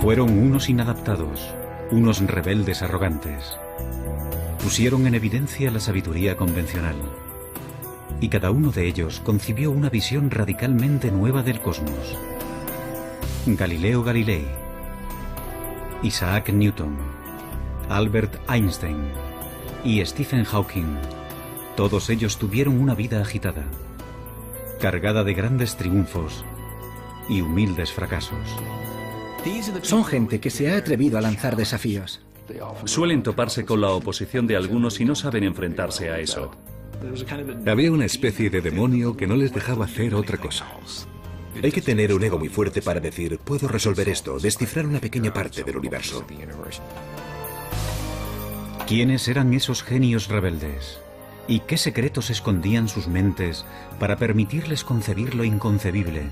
Fueron unos inadaptados, unos rebeldes arrogantes. Pusieron en evidencia la sabiduría convencional. Y cada uno de ellos concibió una visión radicalmente nueva del cosmos. Galileo Galilei, Isaac Newton, Albert Einstein y Stephen Hawking. Todos ellos tuvieron una vida agitada, cargada de grandes triunfos y humildes fracasos. Son gente que se ha atrevido a lanzar desafíos. Suelen toparse con la oposición de algunos y no saben enfrentarse a eso. Había una especie de demonio que no les dejaba hacer otra cosa. Hay que tener un ego muy fuerte para decir, puedo resolver esto, descifrar una pequeña parte del universo. ¿Quiénes eran esos genios rebeldes? ¿Y qué secretos escondían sus mentes para permitirles concebir lo inconcebible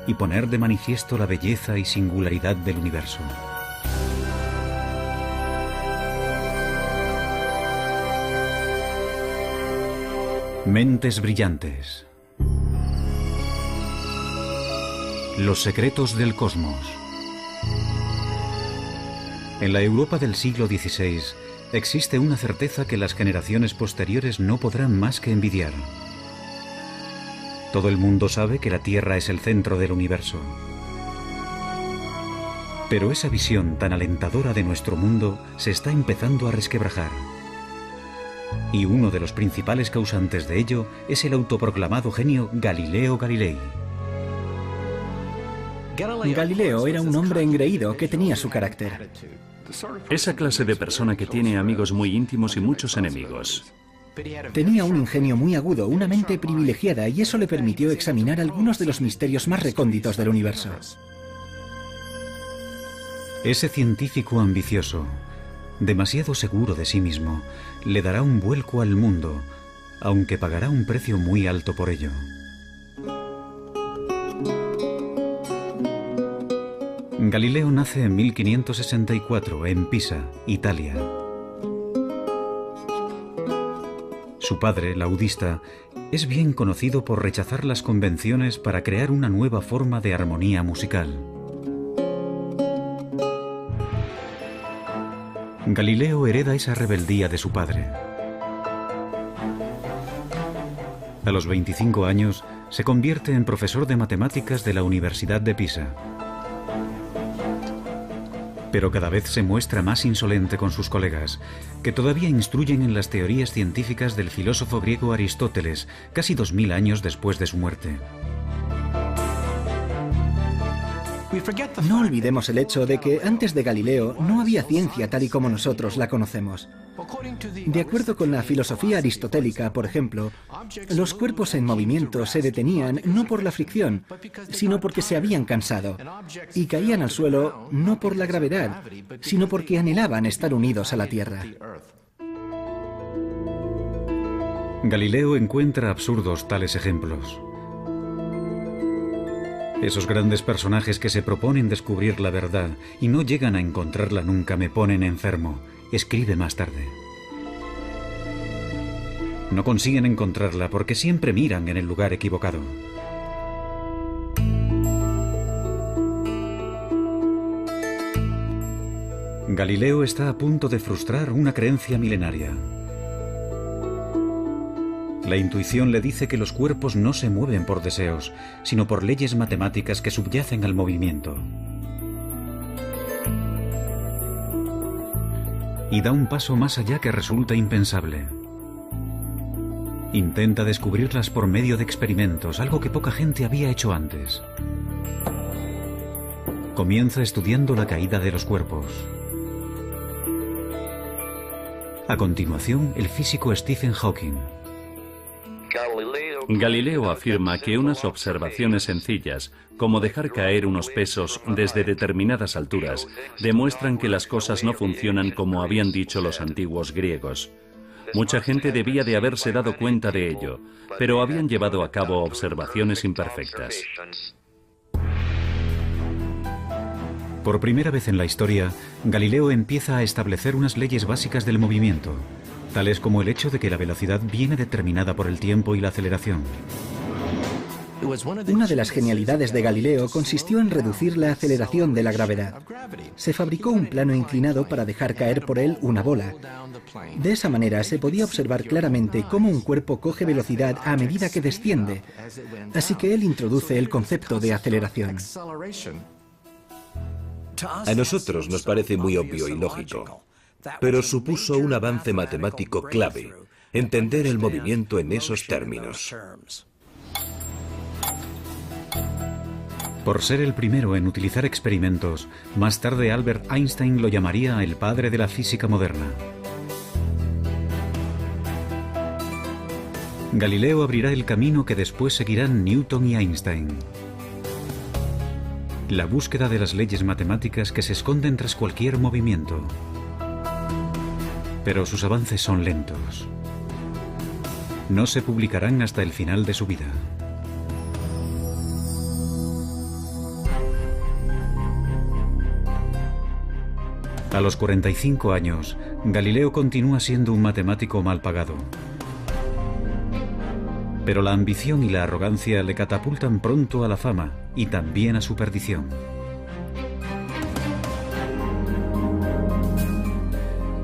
y poner de manifiesto la belleza y singularidad del universo? Mentes brillantes. Los secretos del cosmos. En la Europa del siglo XVI existe una certeza que las generaciones posteriores no podrán más que envidiar. Todo el mundo sabe que la Tierra es el centro del universo. Pero esa visión tan alentadora de nuestro mundo se está empezando a resquebrajar. Y uno de los principales causantes de ello es el autoproclamado genio Galileo Galilei. Galileo era un hombre engreído que tenía su carácter. Esa clase de persona que tiene amigos muy íntimos y muchos enemigos. Tenía un ingenio muy agudo, una mente privilegiada, y eso le permitió examinar algunos de los misterios más recónditos del universo. Ese científico ambicioso, demasiado seguro de sí mismo, le dará un vuelco al mundo, aunque pagará un precio muy alto por ello. Galileo nace en 1564 en Pisa, Italia. Su padre, laudista, es bien conocido por rechazar las convenciones para crear una nueva forma de armonía musical. Galileo hereda esa rebeldía de su padre. A los 25 años se convierte en profesor de matemáticas de la Universidad de Pisa. Pero cada vez se muestra más insolente con sus colegas, que todavía instruyen en las teorías científicas del filósofo griego Aristóteles, casi 2000 años después de su muerte. No olvidemos el hecho de que antes de Galileo no había ciencia tal y como nosotros la conocemos. De acuerdo con la filosofía aristotélica, por ejemplo, los cuerpos en movimiento se detenían no por la fricción, sino porque se habían cansado, y caían al suelo no por la gravedad, sino porque anhelaban estar unidos a la Tierra. Galileo encuentra absurdos tales ejemplos. Esos grandes personajes que se proponen descubrir la verdad y no llegan a encontrarla nunca me ponen enfermo, escribe más tarde. No consiguen encontrarla porque siempre miran en el lugar equivocado. Galileo está a punto de frustrar una creencia milenaria. La intuición le dice que los cuerpos no se mueven por deseos, sino por leyes matemáticas que subyacen al movimiento. Y da un paso más allá que resulta impensable. Intenta descubrirlas por medio de experimentos, algo que poca gente había hecho antes. Comienza estudiando la caída de los cuerpos. A continuación, el físico Stephen Hawking. Galileo afirma que unas observaciones sencillas, como dejar caer unos pesos desde determinadas alturas, demuestran que las cosas no funcionan como habían dicho los antiguos griegos. Mucha gente debía de haberse dado cuenta de ello, pero habían llevado a cabo observaciones imperfectas. Por primera vez en la historia, Galileo empieza a establecer unas leyes básicas del movimiento, tales como el hecho de que la velocidad viene determinada por el tiempo y la aceleración. Una de las genialidades de Galileo consistió en reducir la aceleración de la gravedad. Se fabricó un plano inclinado para dejar caer por él una bola. De esa manera se podía observar claramente cómo un cuerpo coge velocidad a medida que desciende. Así que él introduce el concepto de aceleración. A nosotros nos parece muy obvio y lógico, pero supuso un avance matemático clave, entender el movimiento en esos términos. Por ser el primero en utilizar experimentos, más tarde Albert Einstein lo llamaría el padre de la física moderna. Galileo abrirá el camino que después seguirán Newton y Einstein. La búsqueda de las leyes matemáticas que se esconden tras cualquier movimiento. Pero sus avances son lentos. No se publicarán hasta el final de su vida. A los 45 años, Galileo continúa siendo un matemático mal pagado. Pero la ambición y la arrogancia le catapultan pronto a la fama y también a su perdición.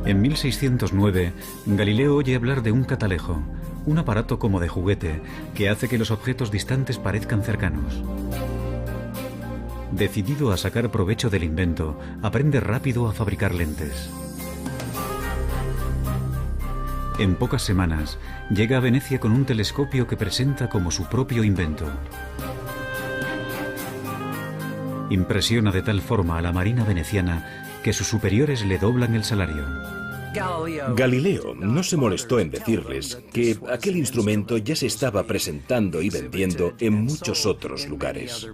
En 1609, Galileo oye hablar de un catalejo, un aparato como de juguete que hace que los objetos distantes parezcan cercanos. Decidido a sacar provecho del invento, aprende rápido a fabricar lentes. En pocas semanas, llega a Venecia con un telescopio que presenta como su propio invento. Impresiona de tal forma a la marina veneciana que sus superiores le doblan el salario. Galileo no se molestó en decirles que aquel instrumento ya se estaba presentando y vendiendo en muchos otros lugares.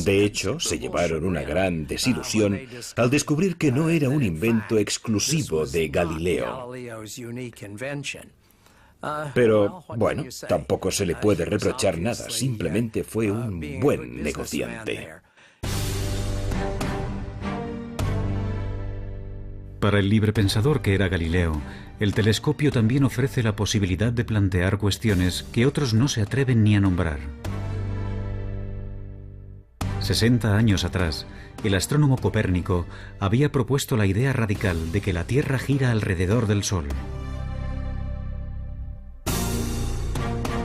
De hecho, se llevaron una gran desilusión al descubrir que no era un invento exclusivo de Galileo. Pero, bueno, tampoco se le puede reprochar nada, simplemente fue un buen negociante. Para el librepensador que era Galileo, el telescopio también ofrece la posibilidad de plantear cuestiones que otros no se atreven ni a nombrar. 60 años atrás, el astrónomo Copérnico había propuesto la idea radical de que la Tierra gira alrededor del Sol.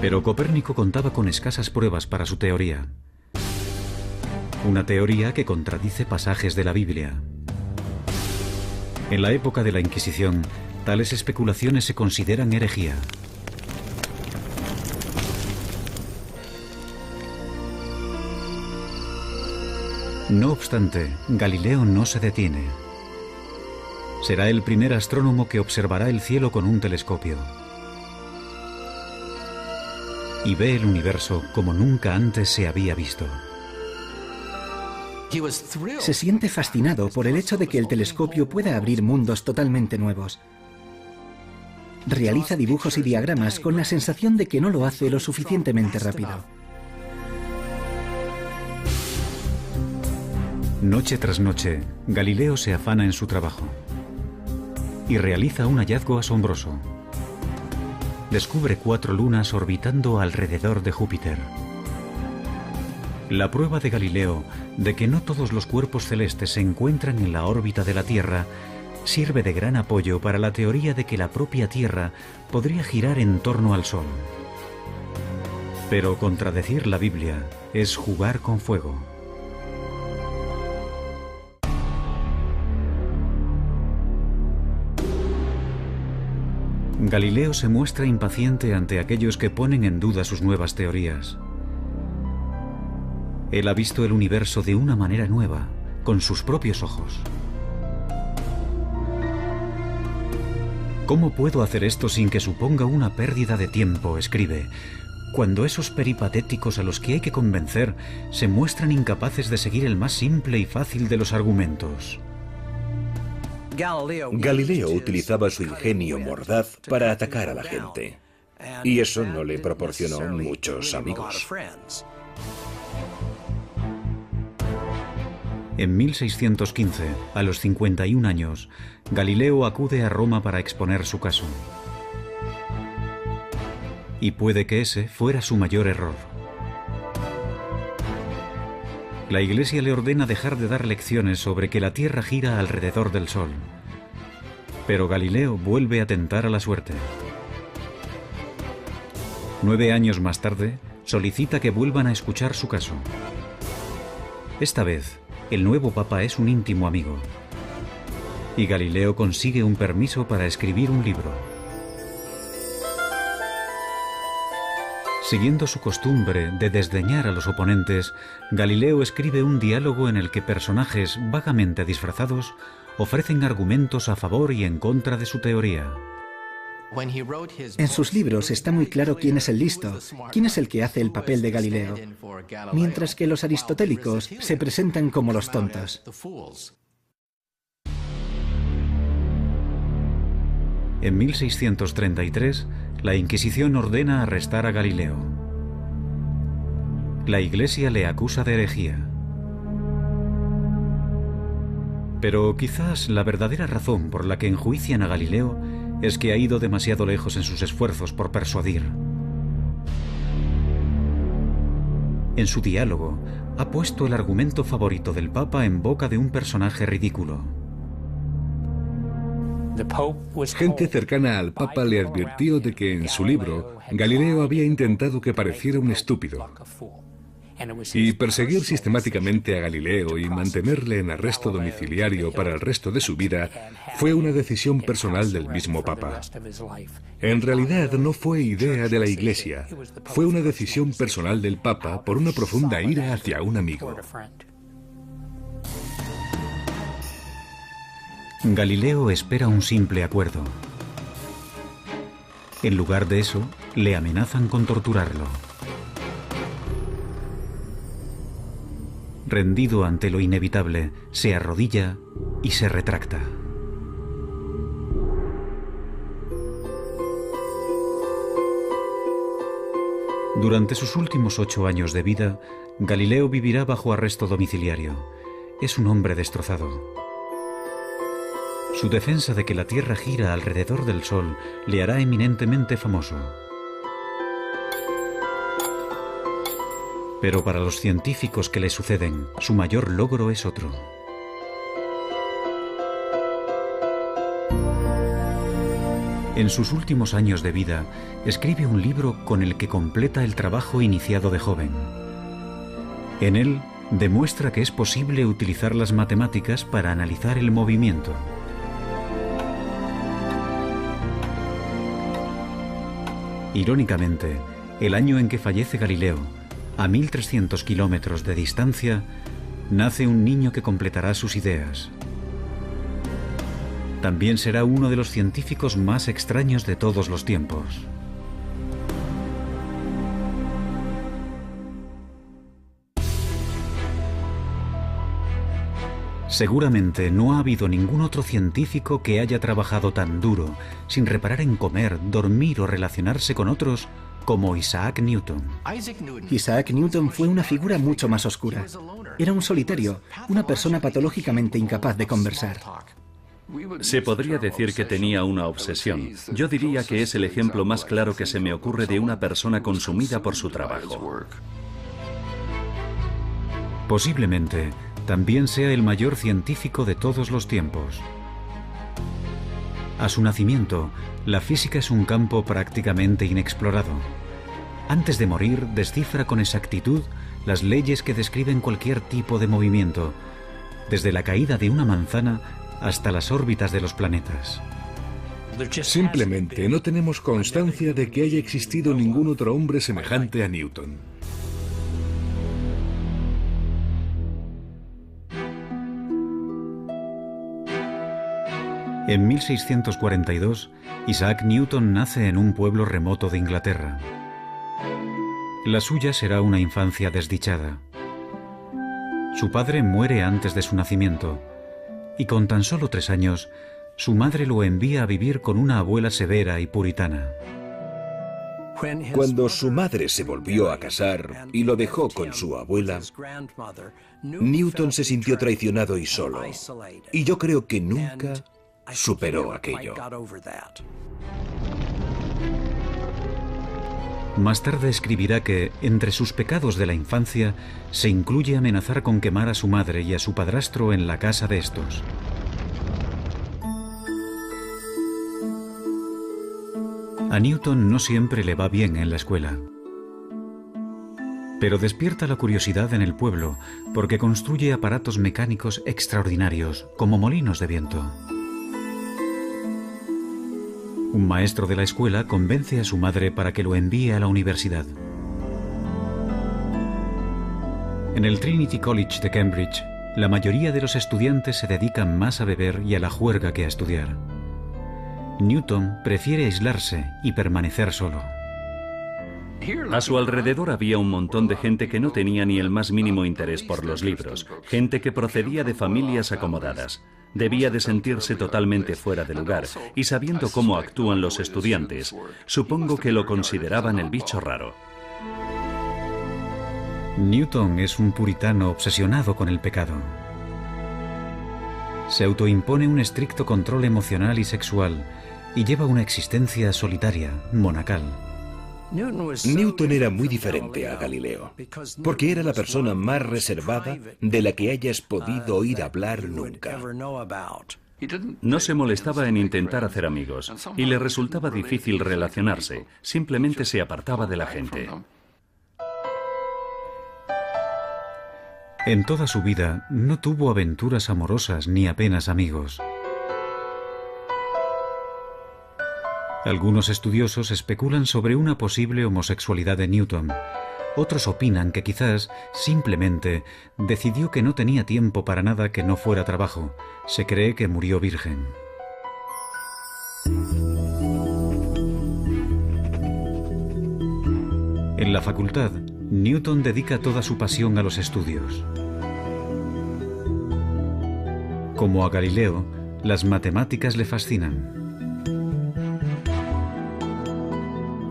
Pero Copérnico contaba con escasas pruebas para su teoría. Una teoría que contradice pasajes de la Biblia. En la época de la Inquisición, tales especulaciones se consideran herejía. No obstante, Galileo no se detiene. Será el primer astrónomo que observará el cielo con un telescopio. Y ve el universo como nunca antes se había visto. Se siente fascinado por el hecho de que el telescopio pueda abrir mundos totalmente nuevos. Realiza dibujos y diagramas con la sensación de que no lo hace lo suficientemente rápido. Noche tras noche, Galileo se afana en su trabajo y realiza un hallazgo asombroso. Descubre 4 lunas orbitando alrededor de Júpiter. La prueba de Galileo de que no todos los cuerpos celestes se encuentran en la órbita de la Tierra sirve de gran apoyo para la teoría de que la propia Tierra podría girar en torno al Sol. Pero contradecir la Biblia es jugar con fuego. Galileo se muestra impaciente ante aquellos que ponen en duda sus nuevas teorías. Él ha visto el universo de una manera nueva, con sus propios ojos. ¿Cómo puedo hacer esto sin que suponga una pérdida de tiempo?, escribe, cuando esos peripatéticos a los que hay que convencer se muestran incapaces de seguir el más simple y fácil de los argumentos. Galileo utilizaba su ingenio mordaz para atacar a la gente, y eso no le proporcionó muchos amigos. En 1615, a los 51 años, Galileo acude a Roma para exponer su caso. Y puede que ese fuera su mayor error. La Iglesia le ordena dejar de dar lecciones sobre que la Tierra gira alrededor del Sol. Pero Galileo vuelve a tentar a la suerte. 9 años más tarde, solicita que vuelvan a escuchar su caso. Esta vez, el nuevo papa es un íntimo amigo. Y Galileo consigue un permiso para escribir un libro. Siguiendo su costumbre de desdeñar a los oponentes, Galileo escribe un diálogo en el que personajes vagamente disfrazados ofrecen argumentos a favor y en contra de su teoría. En sus libros está muy claro quién es el listo, quién es el que hace el papel de Galileo, mientras que los aristotélicos se presentan como los tontos. En 1633, la Inquisición ordena arrestar a Galileo. La Iglesia le acusa de herejía. Pero quizás la verdadera razón por la que enjuician a Galileo es que ha ido demasiado lejos en sus esfuerzos por persuadir. En su diálogo, ha puesto el argumento favorito del Papa en boca de un personaje ridículo. Gente cercana al Papa le advirtió de que en su libro Galileo había intentado que pareciera un estúpido. Y perseguir sistemáticamente a Galileo y mantenerle en arresto domiciliario para el resto de su vida fue una decisión personal del mismo Papa. En realidad no fue idea de la Iglesia, fue una decisión personal del Papa por una profunda ira hacia un amigo. Galileo espera un simple acuerdo. En lugar de eso, le amenazan con torturarlo. Rendido ante lo inevitable, se arrodilla y se retracta. Durante sus últimos 8 años de vida, Galileo vivirá bajo arresto domiciliario. Es un hombre destrozado. Su defensa de que la Tierra gira alrededor del Sol le hará eminentemente famoso. Pero para los científicos que le suceden, su mayor logro es otro. En sus últimos años de vida, escribe un libro con el que completa el trabajo iniciado de joven. En él, demuestra que es posible utilizar las matemáticas para analizar el movimiento. Irónicamente, el año en que fallece Galileo, a 1300 kilómetros de distancia, nace un niño que completará sus ideas. También será uno de los científicos más extraños de todos los tiempos. Seguramente no ha habido ningún otro científico que haya trabajado tan duro, sin reparar en comer, dormir o relacionarse con otros, como Isaac Newton. Isaac Newton fue una figura mucho más oscura. Era un solitario, una persona patológicamente incapaz de conversar. Se podría decir que tenía una obsesión. Yo diría que es el ejemplo más claro que se me ocurre de una persona consumida por su trabajo. Posiblemente también sea el mayor científico de todos los tiempos. A su nacimiento, la física es un campo prácticamente inexplorado. Antes de morir, descifra con exactitud las leyes que describen cualquier tipo de movimiento, desde la caída de una manzana hasta las órbitas de los planetas. Simplemente no tenemos constancia de que haya existido ningún otro hombre semejante a Newton. En 1642, Isaac Newton nace en un pueblo remoto de Inglaterra. La suya será una infancia desdichada. Su padre muere antes de su nacimiento, y con tan solo 3 años, su madre lo envía a vivir con una abuela severa y puritana. Cuando su madre se volvió a casar y lo dejó con su abuela, Newton se sintió traicionado y solo, y yo creo que nunca superó aquello. Más tarde escribirá que, entre sus pecados de la infancia, se incluye amenazar con quemar a su madre y a su padrastro en la casa de estos. A Newton no siempre le va bien en la escuela. Pero despierta la curiosidad en el pueblo porque construye aparatos mecánicos extraordinarios, como molinos de viento. Un maestro de la escuela convence a su madre para que lo envíe a la universidad. En el Trinity College de Cambridge, la mayoría de los estudiantes se dedican más a beber y a la juerga que a estudiar. Newton prefiere aislarse y permanecer solo. A su alrededor había un montón de gente que no tenía ni el más mínimo interés por los libros, gente que procedía de familias acomodadas. Debía de sentirse totalmente fuera de lugar, y sabiendo cómo actúan los estudiantes, supongo que lo consideraban el bicho raro. Newton es un puritano obsesionado con el pecado. Se autoimpone un estricto control emocional y sexual, y lleva una existencia solitaria, monacal. Newton era muy diferente a Galileo, porque era la persona más reservada de la que hayas podido oír hablar nunca. No se molestaba en intentar hacer amigos, y le resultaba difícil relacionarse, simplemente se apartaba de la gente. En toda su vida no tuvo aventuras amorosas ni apenas amigos. Algunos estudiosos especulan sobre una posible homosexualidad de Newton. Otros opinan que quizás, simplemente, decidió que no tenía tiempo para nada que no fuera trabajo. Se cree que murió virgen. En la facultad, Newton dedica toda su pasión a los estudios. Como a Galileo, las matemáticas le fascinan.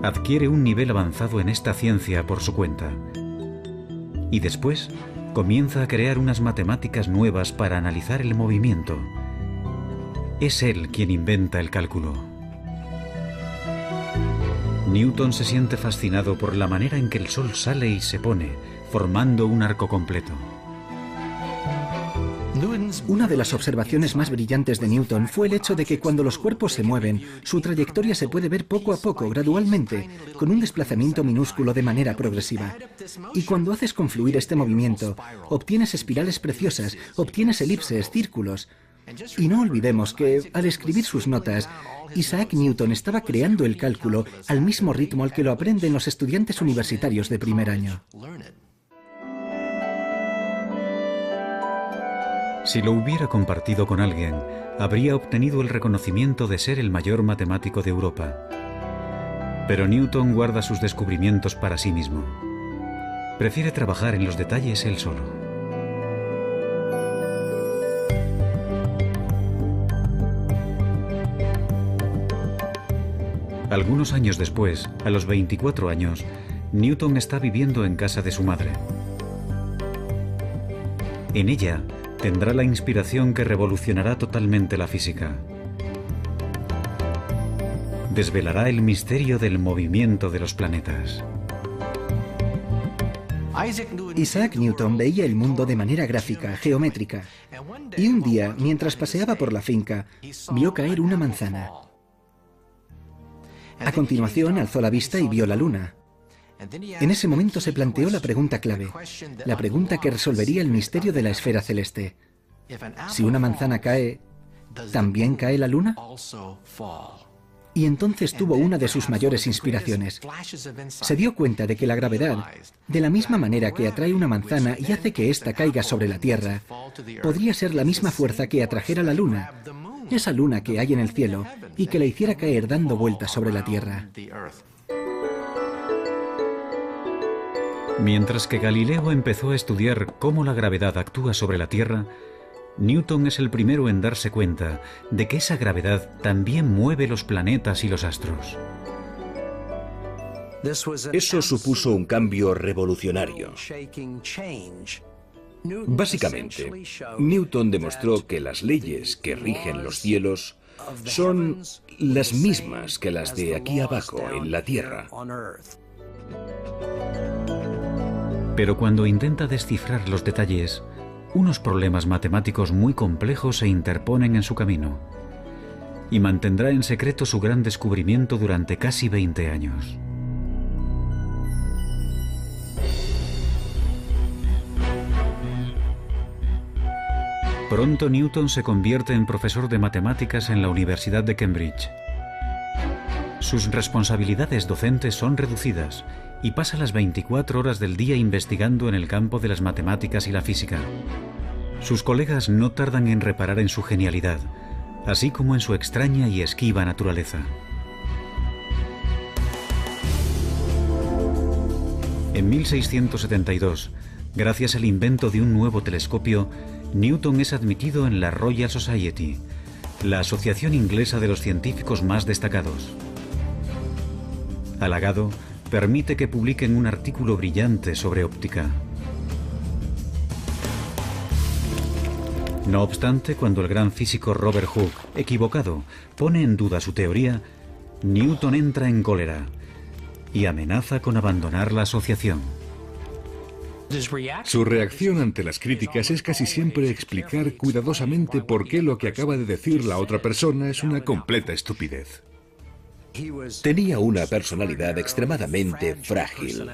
Adquiere un nivel avanzado en esta ciencia por su cuenta. Y después comienza a crear unas matemáticas nuevas para analizar el movimiento. Es él quien inventa el cálculo. Newton se siente fascinado por la manera en que el Sol sale y se pone, formando un arco completo. Una de las observaciones más brillantes de Newton fue el hecho de que cuando los cuerpos se mueven, su trayectoria se puede ver poco a poco, gradualmente, con un desplazamiento minúsculo de manera progresiva. Y cuando haces confluir este movimiento, obtienes espirales preciosas, obtienes elipses, círculos. Y no olvidemos que, al escribir sus notas, Isaac Newton estaba creando el cálculo al mismo ritmo al que lo aprenden los estudiantes universitarios de primer año. Si lo hubiera compartido con alguien, habría obtenido el reconocimiento de ser el mayor matemático de Europa. Pero Newton guarda sus descubrimientos para sí mismo. Prefiere trabajar en los detalles él solo. Algunos años después, a los 24 años, Newton está viviendo en casa de su madre. En ella, tendrá la inspiración que revolucionará totalmente la física. Desvelará el misterio del movimiento de los planetas. Isaac Newton veía el mundo de manera gráfica, geométrica. Y un día, mientras paseaba por la finca, vio caer una manzana. A continuación, alzó la vista y vio la luna. En ese momento se planteó la pregunta clave, la pregunta que resolvería el misterio de la esfera celeste. Si una manzana cae, ¿también cae la luna? Y entonces tuvo una de sus mayores inspiraciones. Se dio cuenta de que la gravedad, de la misma manera que atrae una manzana y hace que ésta caiga sobre la Tierra, podría ser la misma fuerza que atrajera la luna, esa luna que hay en el cielo, y que la hiciera caer dando vueltas sobre la Tierra. Mientras que Galileo empezó a estudiar cómo la gravedad actúa sobre la Tierra, Newton es el primero en darse cuenta de que esa gravedad también mueve los planetas y los astros. Eso supuso un cambio revolucionario. Básicamente, Newton demostró que las leyes que rigen los cielos son las mismas que las de aquí abajo, en la Tierra. Pero cuando intenta descifrar los detalles, unos problemas matemáticos muy complejos se interponen en su camino, y mantendrá en secreto su gran descubrimiento durante casi 20 años. Pronto Newton se convierte en profesor de matemáticas en la Universidad de Cambridge. Sus responsabilidades docentes son reducidas y pasa las 24 horas del día investigando en el campo de las matemáticas y la física. Sus colegas no tardan en reparar en su genialidad, así como en su extraña y esquiva naturaleza. En 1672, gracias al invento de un nuevo telescopio, Newton es admitido en la Royal Society, la asociación inglesa de los científicos más destacados. Halagado, permite que publiquen un artículo brillante sobre óptica. No obstante, cuando el gran físico Robert Hooke, equivocado, pone en duda su teoría, Newton entra en cólera y amenaza con abandonar la asociación. Su reacción ante las críticas es casi siempre explicar cuidadosamente por qué lo que acaba de decir la otra persona es una completa estupidez. Tenía una personalidad extremadamente frágil.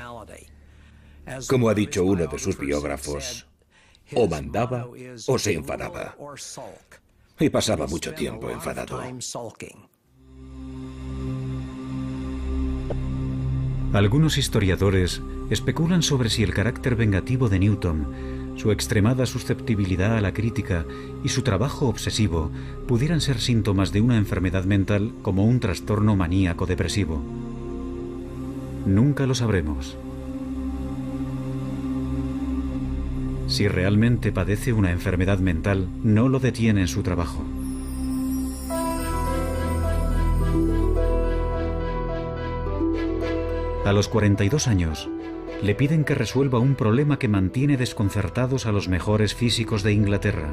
Como ha dicho uno de sus biógrafos, o mandaba o se enfadaba. Y pasaba mucho tiempo enfadado. Algunos historiadores especulan sobre si el carácter vengativo de Newton, su extremada susceptibilidad a la crítica y su trabajo obsesivo pudieran ser síntomas de una enfermedad mental como un trastorno maníaco-depresivo. Nunca lo sabremos. Si realmente padece una enfermedad mental, no lo detiene en su trabajo. A los 42 años, le piden que resuelva un problema que mantiene desconcertados a los mejores físicos de Inglaterra.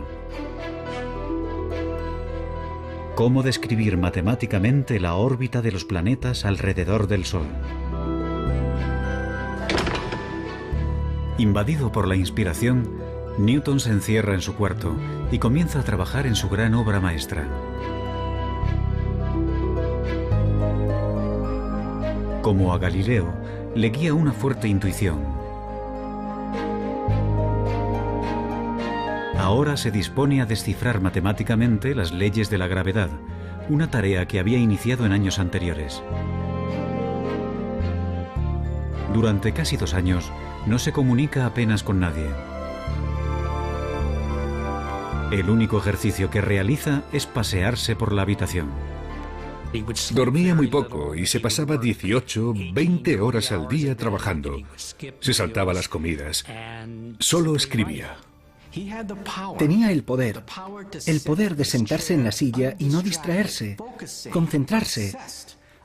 ¿Cómo describir matemáticamente la órbita de los planetas alrededor del Sol? Invadido por la inspiración, Newton se encierra en su cuarto y comienza a trabajar en su gran obra maestra. Como a Galileo, le guía una fuerte intuición. Ahora se dispone a descifrar matemáticamente las leyes de la gravedad, una tarea que había iniciado en años anteriores. Durante casi 2 años, no se comunica apenas con nadie. El único ejercicio que realiza es pasearse por la habitación. Dormía muy poco y se pasaba 18, 20 horas al día trabajando. Se saltaba las comidas. Solo escribía. Tenía el poder de sentarse en la silla y no distraerse, concentrarse,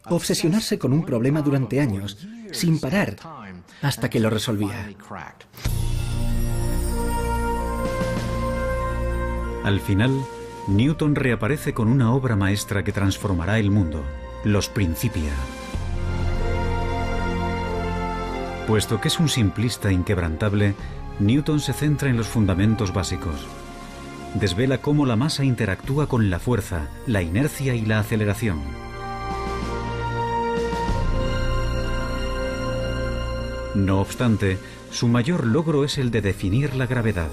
obsesionarse con un problema durante años, sin parar, hasta que lo resolvía. Al final, Newton reaparece con una obra maestra que transformará el mundo, Los Principia. Puesto que es un simplista inquebrantable, Newton se centra en los fundamentos básicos. Desvela cómo la masa interactúa con la fuerza, la inercia y la aceleración. No obstante, su mayor logro es el de definir la gravedad.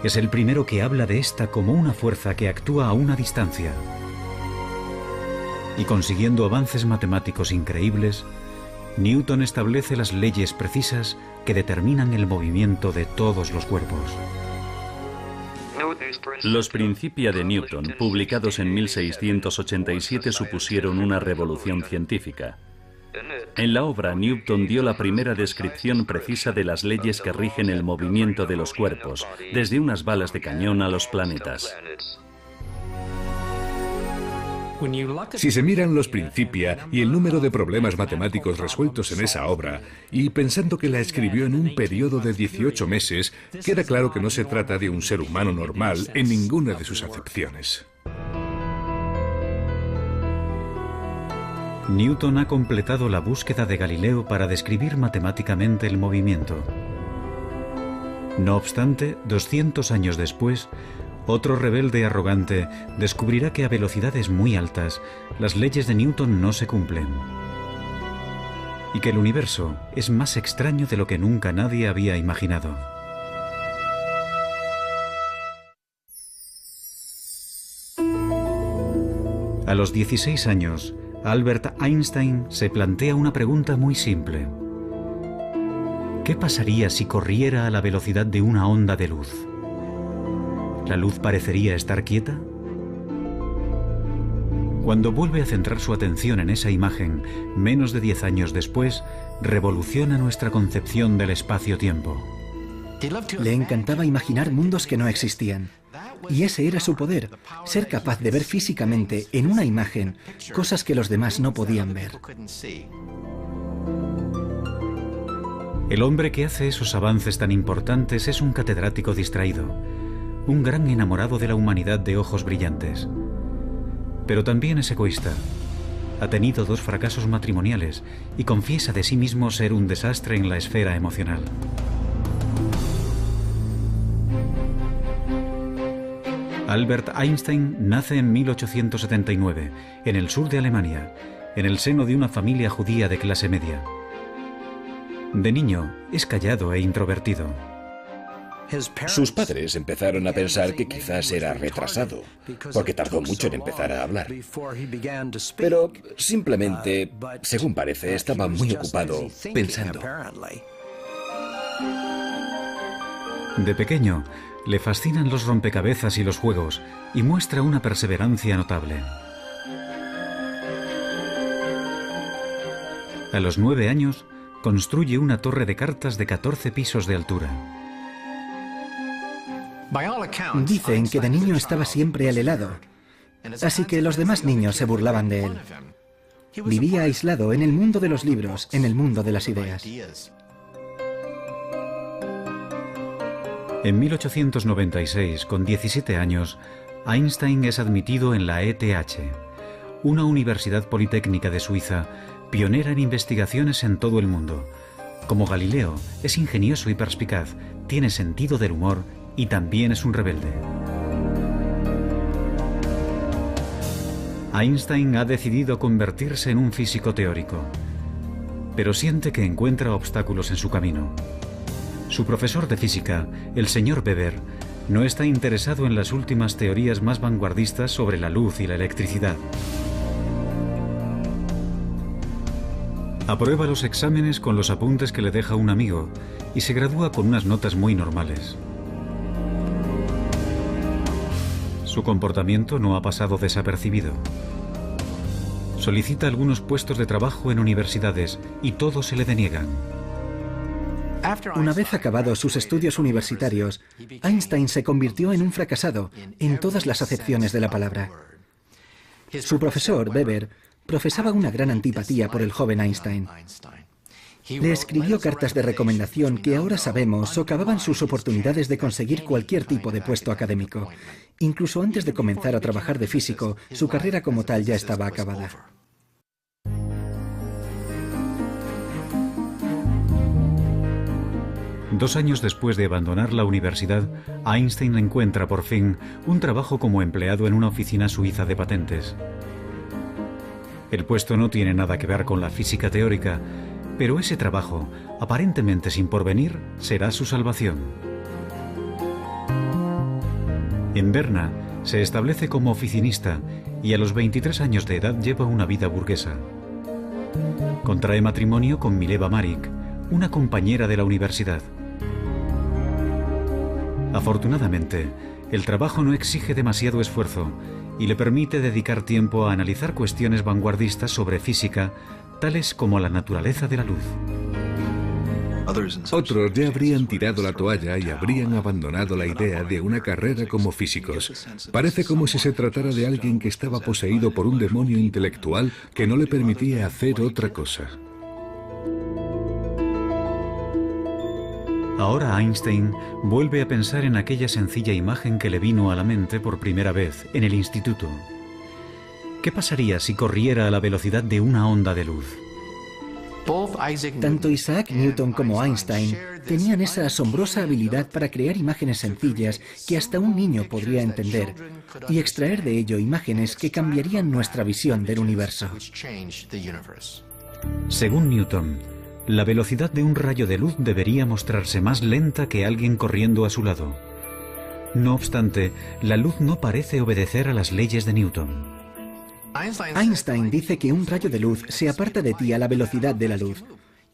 Es el primero que habla de esta como una fuerza que actúa a una distancia. Y consiguiendo avances matemáticos increíbles, Newton establece las leyes precisas que determinan el movimiento de todos los cuerpos. Los Principia de Newton, publicados en 1687, supusieron una revolución científica. En la obra, Newton dio la primera descripción precisa de las leyes que rigen el movimiento de los cuerpos, desde unas balas de cañón a los planetas. Si se miran los Principia y el número de problemas matemáticos resueltos en esa obra, y pensando que la escribió en un periodo de 18 meses, queda claro que no se trata de un ser humano normal en ninguna de sus acepciones. Newton ha completado la búsqueda de Galileo para describir matemáticamente el movimiento. No obstante, 200 años después, otro rebelde arrogante descubrirá que a velocidades muy altas las leyes de Newton no se cumplen y que el universo es más extraño de lo que nunca nadie había imaginado. A los 16 años, Albert Einstein se plantea una pregunta muy simple. ¿Qué pasaría si corriera a la velocidad de una onda de luz? ¿La luz parecería estar quieta? Cuando vuelve a centrar su atención en esa imagen, menos de 10 años después, revoluciona nuestra concepción del espacio-tiempo. Le encantaba imaginar mundos que no existían. Y ese era su poder, ser capaz de ver físicamente en una imagen cosas que los demás no podían ver. El hombre que hace esos avances tan importantes es un catedrático distraído, un gran enamorado de la humanidad de ojos brillantes. Pero también es egoísta. Ha tenido 2 fracasos matrimoniales y confiesa de sí mismo ser un desastre en la esfera emocional. Albert Einstein nace en 1879, en el sur de Alemania, en el seno de una familia judía de clase media. De niño, es callado e introvertido. Sus padres empezaron a pensar que quizás era retrasado, porque tardó mucho en empezar a hablar. Pero simplemente, según parece, estaba muy ocupado pensando. De pequeño, le fascinan los rompecabezas y los juegos, y muestra una perseverancia notable. A los 9 años, construye una torre de cartas de 14 pisos de altura. Dicen que de niño estaba siempre al helado, así que los demás niños se burlaban de él. Vivía aislado en el mundo de los libros, en el mundo de las ideas. En 1896, con 17 años, Einstein es admitido en la ETH, una universidad politécnica de Suiza, pionera en investigaciones en todo el mundo. Como Galileo, es ingenioso y perspicaz, tiene sentido del humor y también es un rebelde. Einstein ha decidido convertirse en un físico teórico, pero siente que encuentra obstáculos en su camino. Su profesor de física, el señor Weber, no está interesado en las últimas teorías más vanguardistas sobre la luz y la electricidad. Aprueba los exámenes con los apuntes que le deja un amigo y se gradúa con unas notas muy normales. Su comportamiento no ha pasado desapercibido. Solicita algunos puestos de trabajo en universidades y todos se le deniegan. Una vez acabados sus estudios universitarios, Einstein se convirtió en un fracasado en todas las acepciones de la palabra. Su profesor, Weber, profesaba una gran antipatía por el joven Einstein. Le escribió cartas de recomendación que ahora sabemos socavaban sus oportunidades de conseguir cualquier tipo de puesto académico. Incluso antes de comenzar a trabajar de físico, su carrera como tal ya estaba acabada. Dos años después de abandonar la universidad, Einstein encuentra por fin un trabajo como empleado en una oficina suiza de patentes. El puesto no tiene nada que ver con la física teórica, pero ese trabajo, aparentemente sin porvenir, será su salvación. En Berna se establece como oficinista y a los 23 años de edad lleva una vida burguesa. Contrae matrimonio con Mileva Marik, una compañera de la universidad. Afortunadamente, el trabajo no exige demasiado esfuerzo y le permite dedicar tiempo a analizar cuestiones vanguardistas sobre física, tales como la naturaleza de la luz. Otros ya habrían tirado la toalla y habrían abandonado la idea de una carrera como físicos. Parece como si se tratara de alguien que estaba poseído por un demonio intelectual que no le permitía hacer otra cosa. Ahora Einstein vuelve a pensar en aquella sencilla imagen que le vino a la mente por primera vez en el instituto. ¿Qué pasaría si corriera a la velocidad de una onda de luz? Tanto Isaac Newton como Einstein tenían esa asombrosa habilidad para crear imágenes sencillas que hasta un niño podría entender y extraer de ello imágenes que cambiarían nuestra visión del universo. Según Newton, la velocidad de un rayo de luz debería mostrarse más lenta que alguien corriendo a su lado. No obstante, la luz no parece obedecer a las leyes de Newton. Einstein dice que un rayo de luz se aparta de ti a la velocidad de la luz.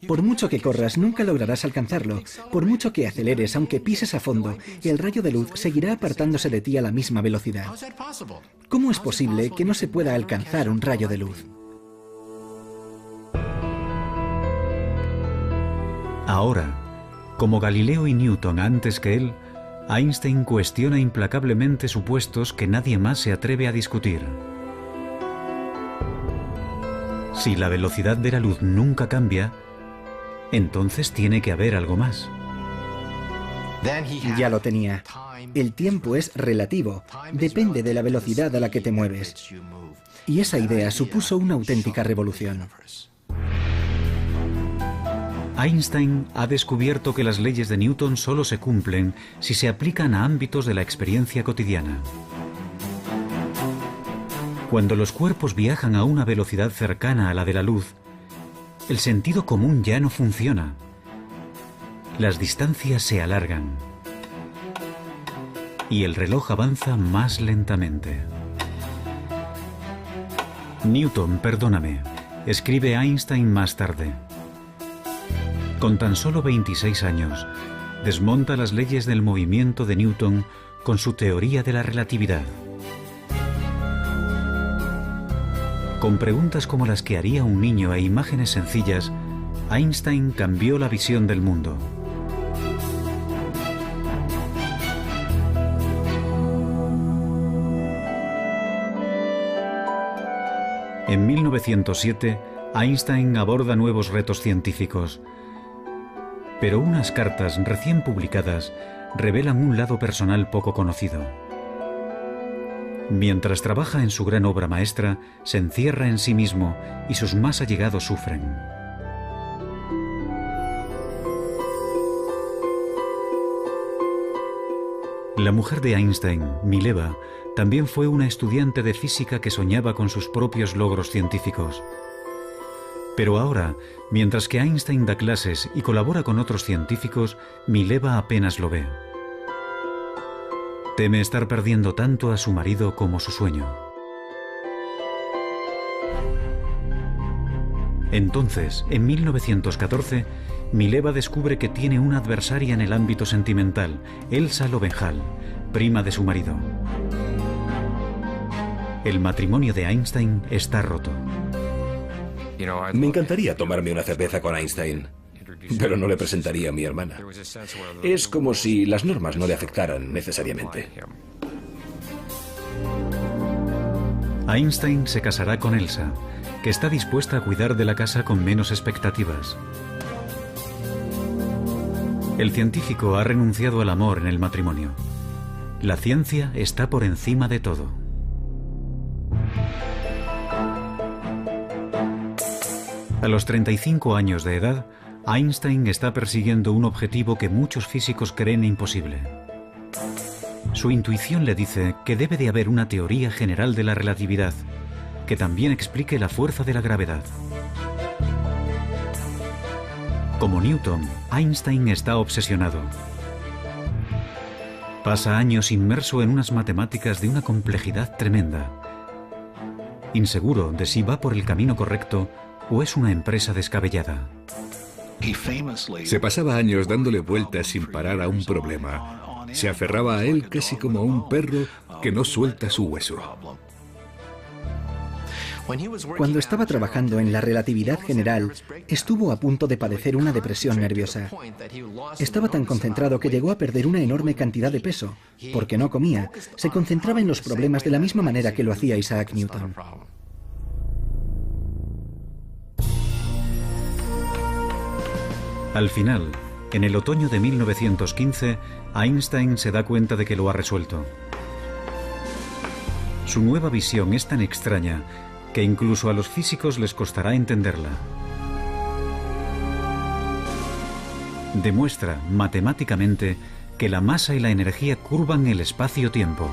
Por mucho que corras, nunca lograrás alcanzarlo. Por mucho que aceleres, aunque pises a fondo, el rayo de luz seguirá apartándose de ti a la misma velocidad. ¿Cómo es posible que no se pueda alcanzar un rayo de luz? Ahora, como Galileo y Newton antes que él, Einstein cuestiona implacablemente supuestos que nadie más se atreve a discutir. Si la velocidad de la luz nunca cambia, entonces tiene que haber algo más. Ya lo tenía. El tiempo es relativo, depende de la velocidad a la que te mueves. Y esa idea supuso una auténtica revolución. Einstein ha descubierto que las leyes de Newton solo se cumplen si se aplican a ámbitos de la experiencia cotidiana. Cuando los cuerpos viajan a una velocidad cercana a la de la luz, el sentido común ya no funciona. Las distancias se alargan y el reloj avanza más lentamente. Newton, perdóname, escribe Einstein más tarde. Con tan solo 26 años, desmonta las leyes del movimiento de Newton con su teoría de la relatividad. Con preguntas como las que haría un niño e imágenes sencillas, Einstein cambió la visión del mundo. En 1907, Einstein aborda nuevos retos científicos. Pero unas cartas recién publicadas revelan un lado personal poco conocido. Mientras trabaja en su gran obra maestra, se encierra en sí mismo y sus más allegados sufren. La mujer de Einstein, Mileva, también fue una estudiante de física que soñaba con sus propios logros científicos. Pero ahora, mientras que Einstein da clases y colabora con otros científicos, Mileva apenas lo ve. Teme estar perdiendo tanto a su marido como su sueño. Entonces, en 1914, Mileva descubre que tiene una adversaria en el ámbito sentimental, Elsa Lowenthal, prima de su marido. El matrimonio de Einstein está roto. Me encantaría tomarme una cerveza con Einstein, pero no le presentaría a mi hermana. Es como si las normas no le afectaran necesariamente. Einstein se casará con Elsa, que está dispuesta a cuidar de la casa con menos expectativas. El científico ha renunciado al amor en el matrimonio. La ciencia está por encima de todo. A los 35 años de edad, Einstein está persiguiendo un objetivo que muchos físicos creen imposible. Su intuición le dice que debe de haber una teoría general de la relatividad, que también explique la fuerza de la gravedad. Como Newton, Einstein está obsesionado. Pasa años inmerso en unas matemáticas de una complejidad tremenda. Inseguro de si va por el camino correcto o es una empresa descabellada. Se pasaba años dándole vueltas sin parar a un problema. Se aferraba a él casi como a un perro que no suelta su hueso. Cuando estaba trabajando en la relatividad general, estuvo a punto de padecer una depresión nerviosa. Estaba tan concentrado que llegó a perder una enorme cantidad de peso. Porque no comía, se concentraba en los problemas de la misma manera que lo hacía Isaac Newton. Al final, en el otoño de 1915, Einstein se da cuenta de que lo ha resuelto. Su nueva visión es tan extraña que incluso a los físicos les costará entenderla. Demuestra matemáticamente que la masa y la energía curvan el espacio-tiempo.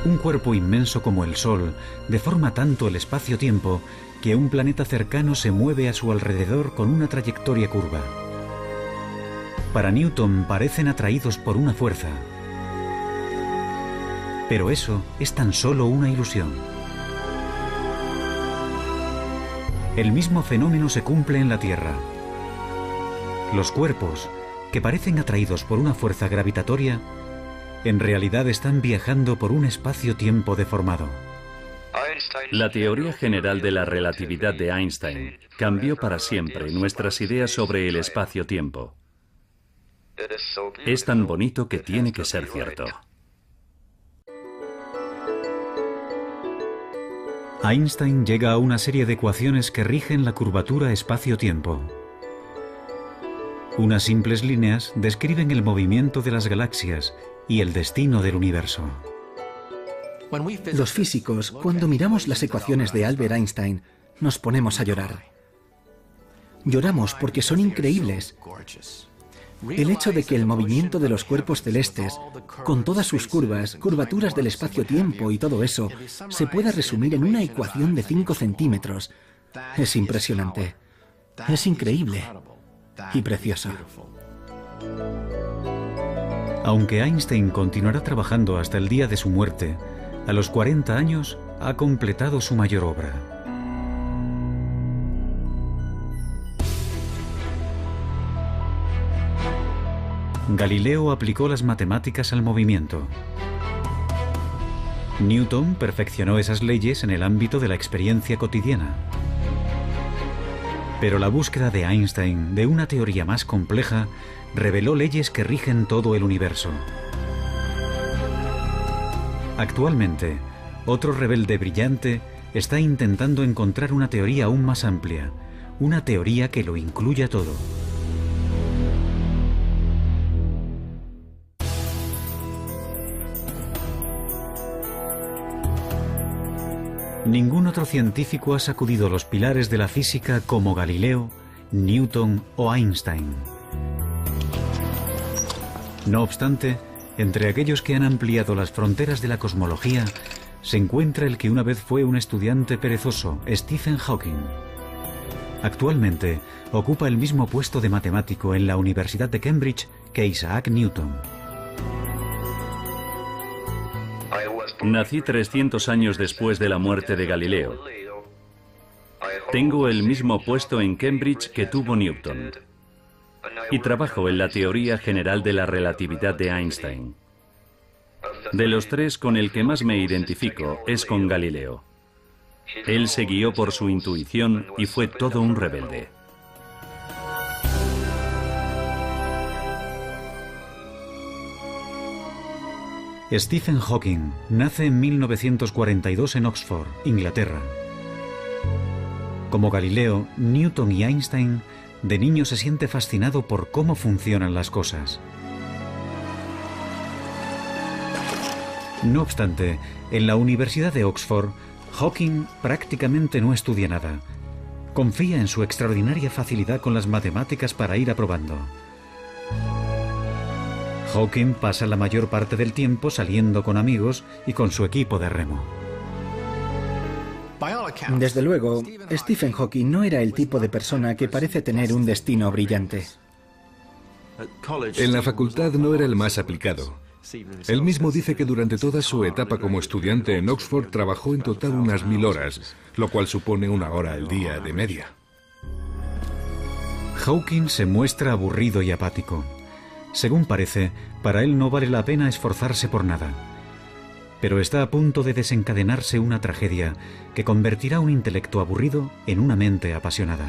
Un cuerpo inmenso como el Sol deforma tanto el espacio-tiempo que un planeta cercano se mueve a su alrededor con una trayectoria curva. Para Newton parecen atraídos por una fuerza. Pero eso es tan solo una ilusión. El mismo fenómeno se cumple en la Tierra. Los cuerpos, que parecen atraídos por una fuerza gravitatoria, en realidad están viajando por un espacio-tiempo deformado. La teoría general de la relatividad de Einstein cambió para siempre nuestras ideas sobre el espacio-tiempo. Es tan bonito que tiene que ser cierto. Einstein llega a una serie de ecuaciones que rigen la curvatura espacio-tiempo. Unas simples líneas describen el movimiento de las galaxias y el destino del universo. Los físicos, cuando miramos las ecuaciones de Albert Einstein, nos ponemos a llorar. Lloramos porque son increíbles. El hecho de que el movimiento de los cuerpos celestes, con todas sus curvas, curvaturas del espacio-tiempo y todo eso, se pueda resumir en una ecuación de 5 centímetros, es impresionante. Es increíble y precioso. Aunque Einstein continuará trabajando hasta el día de su muerte, a los 40 años ha completado su mayor obra. Galileo aplicó las matemáticas al movimiento. Newton perfeccionó esas leyes en el ámbito de la experiencia cotidiana. Pero la búsqueda de Einstein de una teoría más compleja reveló leyes que rigen todo el universo. Actualmente, otro rebelde brillante está intentando encontrar una teoría aún más amplia, una teoría que lo incluya todo. Ningún otro científico ha sacudido los pilares de la física como Galileo, Newton o Einstein. No obstante, entre aquellos que han ampliado las fronteras de la cosmología, se encuentra el que una vez fue un estudiante perezoso, Stephen Hawking. Actualmente, ocupa el mismo puesto de matemático en la Universidad de Cambridge que Isaac Newton. Nací 300 años después de la muerte de Galileo. Tengo el mismo puesto en Cambridge que tuvo Newton. Y trabajo en la teoría general de la relatividad de Einstein. De los tres, con el que más me identifico es con Galileo. Él se guió por su intuición y fue todo un rebelde. Stephen Hawking nace en 1942 en Oxford, Inglaterra. Como Galileo, Newton y Einstein, de niño se siente fascinado por cómo funcionan las cosas. No obstante, en la Universidad de Oxford, Hawking prácticamente no estudia nada. Confía en su extraordinaria facilidad con las matemáticas para ir aprobando. Hawking pasa la mayor parte del tiempo saliendo con amigos y con su equipo de remo. Desde luego, Stephen Hawking no era el tipo de persona que parece tener un destino brillante. En la facultad no era el más aplicado. Él mismo dice que durante toda su etapa como estudiante en Oxford trabajó en total unas 1000 horas, lo cual supone 1 hora al día de media. Hawking se muestra aburrido y apático. Según parece, para él no vale la pena esforzarse por nada. Pero está a punto de desencadenarse una tragedia que convertirá un intelecto aburrido en una mente apasionada.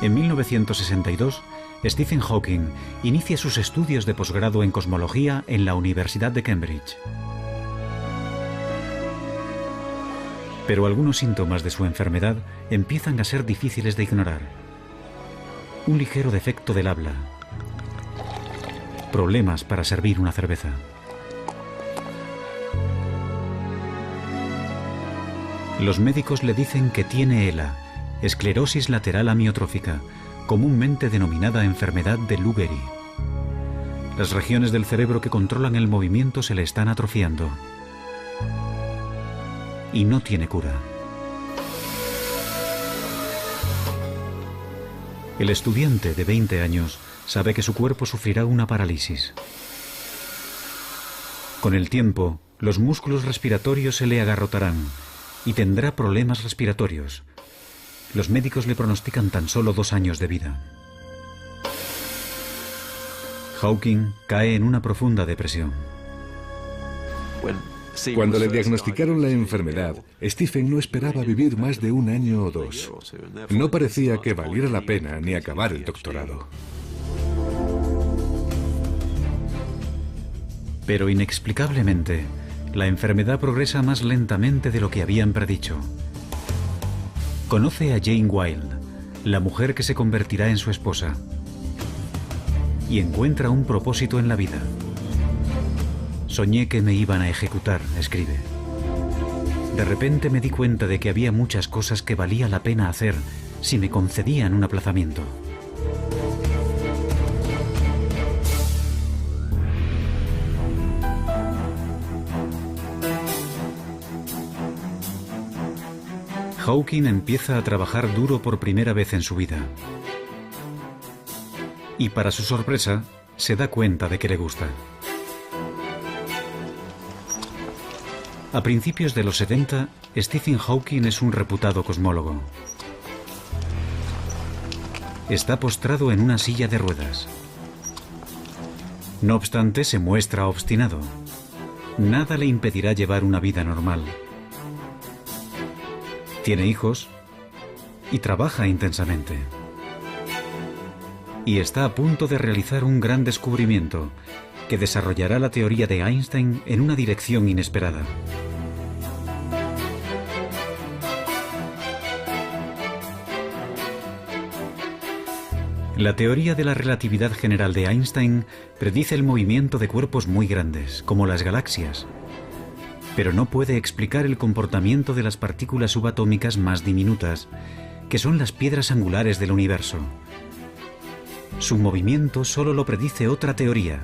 En 1962, Stephen Hawking inicia sus estudios de posgrado en cosmología en la Universidad de Cambridge. Pero algunos síntomas de su enfermedad empiezan a ser difíciles de ignorar. Un ligero defecto del habla, problemas para servir una cerveza. Los médicos le dicen que tiene ELA, esclerosis lateral amiotrófica, comúnmente denominada enfermedad de Lou Gehrig. Las regiones del cerebro que controlan el movimiento se le están atrofiando. Y no tiene cura. El estudiante de 20 años sabe que su cuerpo sufrirá una parálisis. Con el tiempo, los músculos respiratorios se le agarrotarán y tendrá problemas respiratorios. Los médicos le pronostican tan solo 2 años de vida. Hawking cae en una profunda depresión. Cuando le diagnosticaron la enfermedad, Stephen no esperaba vivir más de 1 año o 2. No parecía que valiera la pena ni acabar el doctorado. Pero inexplicablemente, la enfermedad progresa más lentamente de lo que habían predicho. Conoce a Jane Wilde, la mujer que se convertirá en su esposa, y encuentra un propósito en la vida. Soñé que me iban a ejecutar, escribe. De repente me di cuenta de que había muchas cosas que valía la pena hacer si me concedían un aplazamiento. Hawking empieza a trabajar duro por primera vez en su vida. Y para su sorpresa, se da cuenta de que le gusta. A principios de los 70, Stephen Hawking es un reputado cosmólogo. Está postrado en una silla de ruedas. No obstante, se muestra obstinado. Nada le impedirá llevar una vida normal. Tiene hijos y trabaja intensamente. Y está a punto de realizar un gran descubrimiento que desarrollará la teoría de Einstein en una dirección inesperada. La teoría de la relatividad general de Einstein predice el movimiento de cuerpos muy grandes, como las galaxias, pero no puede explicar el comportamiento de las partículas subatómicas más diminutas, que son las piedras angulares del universo. Su movimiento solo lo predice otra teoría,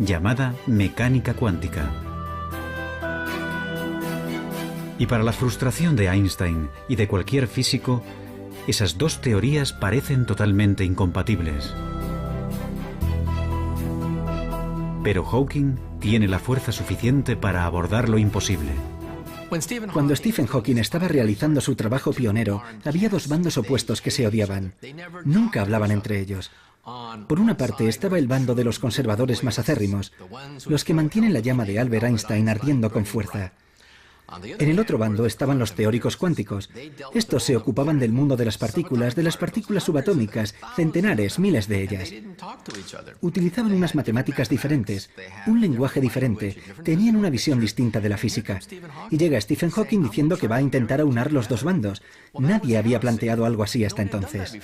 llamada mecánica cuántica. Y para la frustración de Einstein y de cualquier físico, esas dos teorías parecen totalmente incompatibles. Pero Hawking tiene la fuerza suficiente para abordar lo imposible. Cuando Stephen Hawking estaba realizando su trabajo pionero, había 2 bandos opuestos que se odiaban. Nunca hablaban entre ellos. Por una parte estaba el bando de los conservadores más acérrimos, los que mantienen la llama de Albert Einstein ardiendo con fuerza. En el otro bando estaban los teóricos cuánticos. Estos se ocupaban del mundo de las partículas subatómicas, centenares, miles de ellas. Utilizaban unas matemáticas diferentes, un lenguaje diferente, tenían una visión distinta de la física. Y llega Stephen Hawking diciendo que va a intentar aunar los 2 bandos. Nadie había planteado algo así hasta entonces.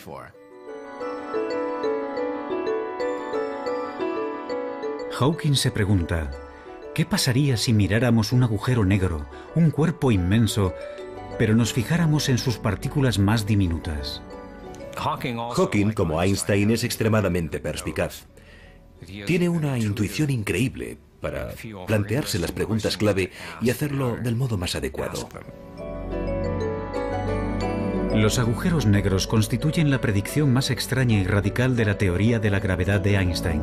Hawking se pregunta, ¿qué pasaría si miráramos un agujero negro, un cuerpo inmenso, pero nos fijáramos en sus partículas más diminutas? Hawking, como Einstein, es extremadamente perspicaz. Tiene una intuición increíble para plantearse las preguntas clave y hacerlo del modo más adecuado. Los agujeros negros constituyen la predicción más extraña y radical de la teoría de la gravedad de Einstein.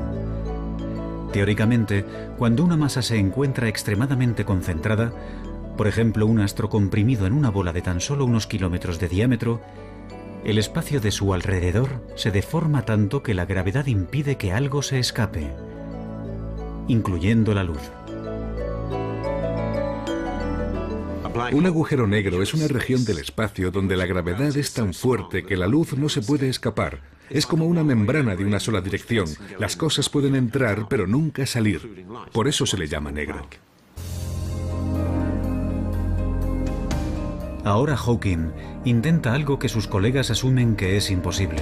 Teóricamente, cuando una masa se encuentra extremadamente concentrada, por ejemplo un astro comprimido en una bola de tan solo unos kilómetros de diámetro, el espacio de su alrededor se deforma tanto que la gravedad impide que algo se escape, incluyendo la luz. Un agujero negro es una región del espacio donde la gravedad es tan fuerte que la luz no se puede escapar. Es como una membrana de una sola dirección. Las cosas pueden entrar, pero nunca salir. Por eso se le llama negro. Ahora Hawking intenta algo que sus colegas asumen que es imposible.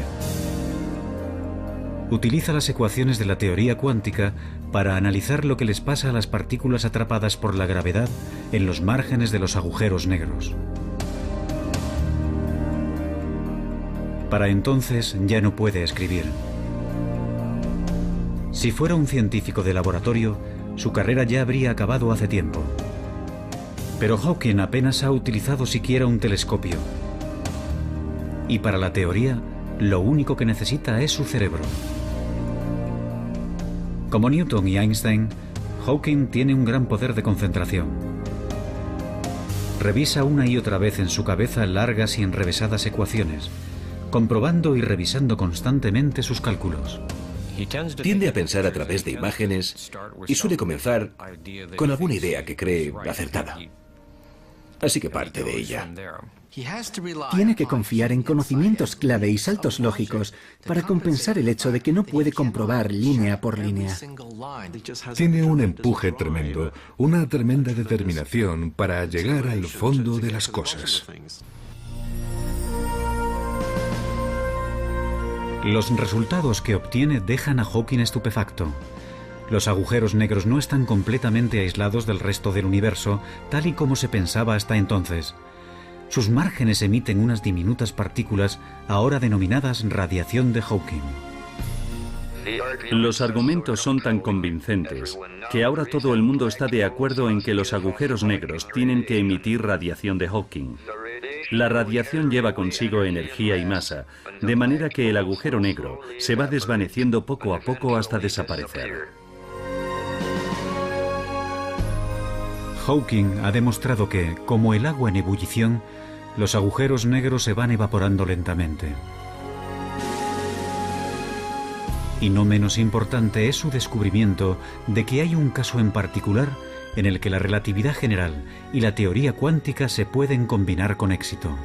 Utiliza las ecuaciones de la teoría cuántica para analizar lo que les pasa a las partículas atrapadas por la gravedad en los márgenes de los agujeros negros. Para entonces ya no puede escribir. Si fuera un científico de laboratorio, su carrera ya habría acabado hace tiempo. Pero Hawking apenas ha utilizado siquiera un telescopio. Y para la teoría, lo único que necesita es su cerebro. Como Newton y Einstein, Hawking tiene un gran poder de concentración. Revisa una y otra vez en su cabeza largas y enrevesadas ecuaciones, comprobando y revisando constantemente sus cálculos. Tiende a pensar a través de imágenes y suele comenzar con alguna idea que cree acertada. Así que parte de ella. Tiene que confiar en conocimientos clave y saltos lógicos para compensar el hecho de que no puede comprobar línea por línea. Tiene un empuje tremendo, una tremenda determinación para llegar al fondo de las cosas. Los resultados que obtiene dejan a Hawking estupefacto. Los agujeros negros no están completamente aislados del resto del universo, tal y como se pensaba hasta entonces. Sus márgenes emiten unas diminutas partículas, ahora denominadas radiación de Hawking. Los argumentos son tan convincentes que ahora todo el mundo está de acuerdo en que los agujeros negros tienen que emitir radiación de Hawking. La radiación lleva consigo energía y masa, de manera que el agujero negro se va desvaneciendo poco a poco hasta desaparecer. Hawking ha demostrado que, como el agua en ebullición, los agujeros negros se van evaporando lentamente. Y no menos importante es su descubrimiento de que hay un caso en particular en el que la relatividad general y la teoría cuántica se pueden combinar con éxito.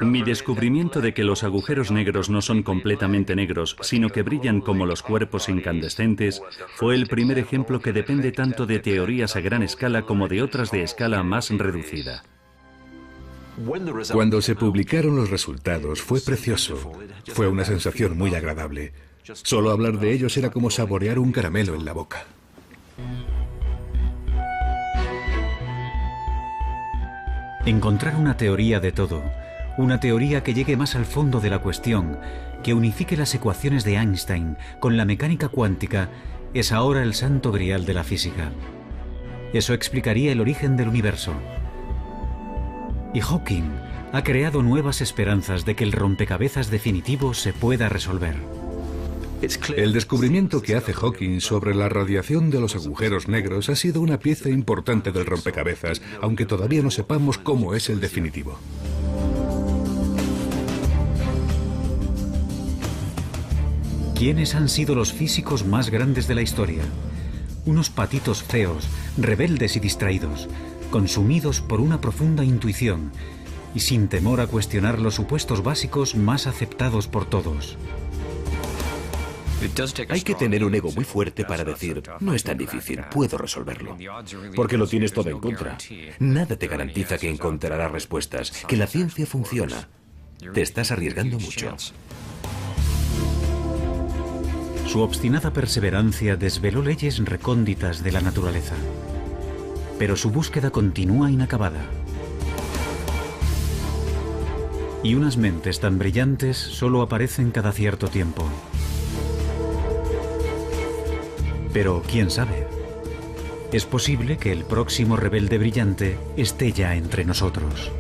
Mi descubrimiento de que los agujeros negros no son completamente negros, sino que brillan como los cuerpos incandescentes, fue el primer ejemplo que depende tanto de teorías a gran escala como de otras de escala más reducida. Cuando se publicaron los resultados fue precioso. Fue una sensación muy agradable. Solo hablar de ellos era como saborear un caramelo en la boca. Encontrar una teoría de todo, una teoría que llegue más al fondo de la cuestión, que unifique las ecuaciones de Einstein con la mecánica cuántica, es ahora el santo grial de la física. Eso explicaría el origen del universo. Y Hawking ha creado nuevas esperanzas de que el rompecabezas definitivo se pueda resolver. El descubrimiento que hace Hawking sobre la radiación de los agujeros negros ha sido una pieza importante del rompecabezas, aunque todavía no sepamos cómo es el definitivo. ¿Quiénes han sido los físicos más grandes de la historia? Unos patitos feos, rebeldes y distraídos, consumidos por una profunda intuición y sin temor a cuestionar los supuestos básicos más aceptados por todos. Hay que tener un ego muy fuerte para decir, no es tan difícil, puedo resolverlo. Porque lo tienes todo en contra. Nada te garantiza que encontrarás respuestas, que la ciencia funciona. Te estás arriesgando mucho. Su obstinada perseverancia desveló leyes recónditas de la naturaleza. Pero su búsqueda continúa inacabada. Y unas mentes tan brillantes solo aparecen cada cierto tiempo. Pero quién sabe, es posible que el próximo rebelde brillante esté ya entre nosotros.